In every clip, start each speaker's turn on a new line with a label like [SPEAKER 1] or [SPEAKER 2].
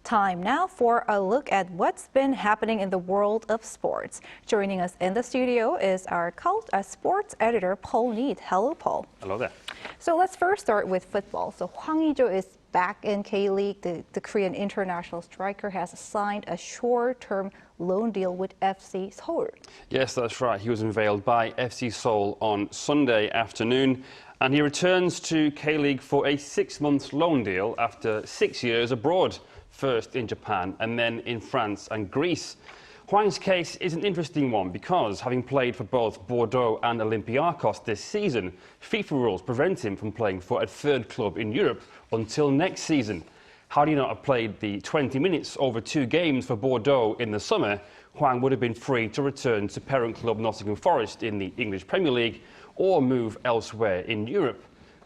[SPEAKER 1] Time now for a look at what's been happening in the world of sports. Joining us in the studio is our sports editor, Paul Need. Hello, Paul.
[SPEAKER 2] Hello there.
[SPEAKER 1] So let's first start with football. So Hwang Ui-jo is back in K-League. The Korean international striker has signed a short-term loan deal with FC Seoul.
[SPEAKER 2] Yes, that's right. He was unveiled by FC Seoul on Sunday afternoon, and he returns to K-League for a 6-month loan deal after 6 years abroad, first in Japan and then in France and Greece. Hwang's case is an interesting one because, having played for both Bordeaux and Olympiacos this season, FIFA rules prevent him from playing for a third club in Europe until next season. Had he not have played the 20 minutes over 2 games for Bordeaux in the summer, Hwang would have been free to return to parent club Nottingham Forest in the English Premier League or move elsewhere in Europe.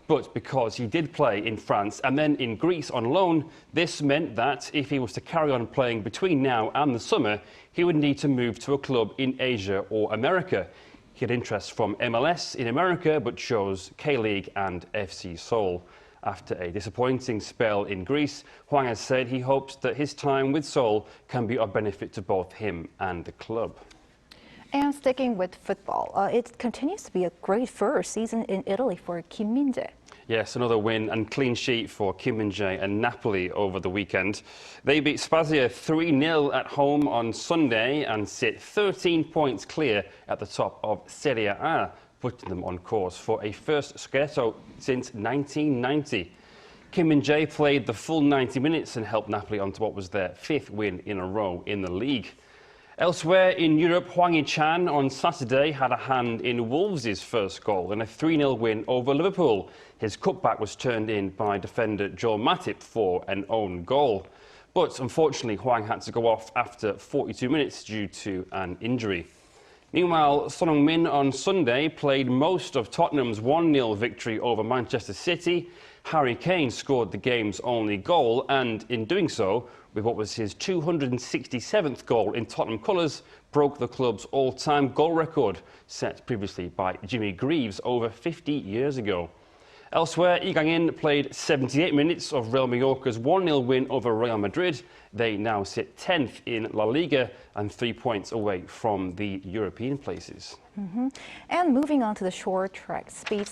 [SPEAKER 2] But because he did play in France and then in Greece on loan, this meant that if he was to carry on playing between now and the summer, he would need to move to a club in Asia or America. He had interest from MLS in America, but chose K-League and FC Seoul. After a disappointing spell in Greece, Hwang has said he hopes that his time with Seoul can be of benefit to both him and the club.
[SPEAKER 1] And sticking with football, it continues to be a great first season in Italy for Kim Min-jae.
[SPEAKER 2] Yes, another win and clean sheet for Kim Min-jae and Napoli over the weekend. They beat Spezia 3-0 at home on Sunday and sit 13 points clear at the top of Serie A, putting them on course for a first Scudetto since 1990. Kim Min-jae played the full 90 minutes and helped Napoli onto what was their 5th win in a row in the league. Elsewhere in Europe, Hwang Ui-jo on Saturday had a hand in Wolves' first goal in a 3-0 win over Liverpool. His cutback was turned in by defender Joel Matip for an own goal. But unfortunately, Hwang had to go off after 42 minutes due to an injury. Meanwhile, Son Heung-min on Sunday played most of Tottenham's 1-0 victory over Manchester City. Harry Kane scored the game's only goal and, in doing so, with what was his 267th goal in Tottenham colours, broke the club's all-time goal record, set previously by Jimmy Greaves over 50 years ago. Elsewhere, Lee Kang-in played 78 minutes of Real Mallorca's 1-0 win over Real Madrid. They now sit 10th in La Liga and 3 points away from the European places.
[SPEAKER 1] And moving on to the short track speed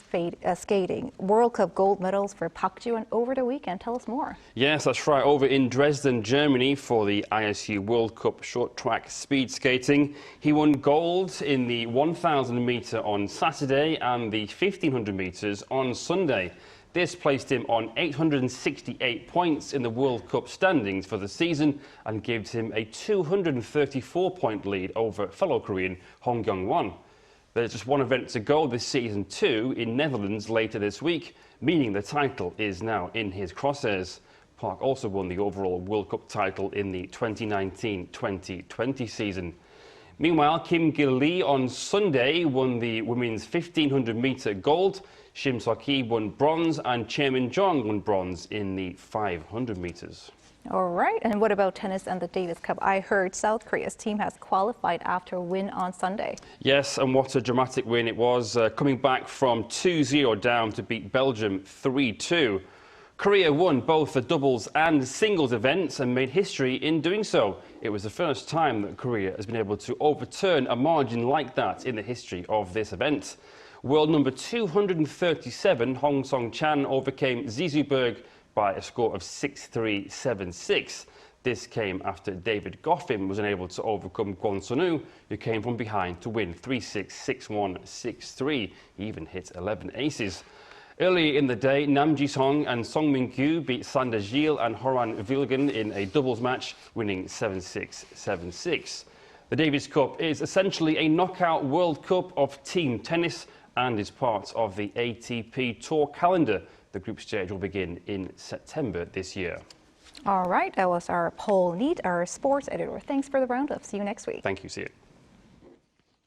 [SPEAKER 1] skating, World Cup gold medals for Park Ji-won over the weekend. Tell us more.
[SPEAKER 2] Yes, that's right. Over in Dresden, Germany for the ISU World Cup short track speed skating. He won gold in the 1,000 metre on Saturday and the 1,500 metres on Sunday. This placed him on 868 points in the World Cup standings for the season and gives him a 234-point lead over fellow Korean Hong Kyung-won. There's just one event to go this season too in Netherlands later this week, meaning the title is now in his crosshairs. Park also won the overall World Cup title in the 2019-2020 season. Meanwhile, Kim Gil-lee on Sunday won the women's 1,500 metre gold. Shim Seok-hee won bronze and Chae Min-jung won bronze in the 500 metres.
[SPEAKER 1] All right, and what about tennis and the Davis Cup? I heard South Korea's team has qualified after a win on Sunday. Yes,
[SPEAKER 2] and what a dramatic win it was, coming back from 2-0 down to beat Belgium 3-2. Korea won both the doubles and singles events and made history in doing so. It was the first time that Korea has been able to overturn a margin like that in the history of this event. World number 237, Hong Song-chan, overcame Zizou Berg by a score of 6-3, 7-6. This came after David Goffin was unable to overcome Kwon Sun-woo, who came from behind to win 3-6, 6-1, 6-3. He even hit 11 aces. Earlier in the day, Nam Ji-sung and Song Min-kyu beat Sander Gilles and Horan Vilgen in a doubles match, winning 7-6, 7-6. The Davis Cup is essentially a knockout World Cup of team tennis and is part of the ATP Tour calendar. The group stage will begin in September this year.
[SPEAKER 1] All right, that was our Paul Need, our sports editor. Thanks for the roundup. See you next week.
[SPEAKER 2] Thank you. See you.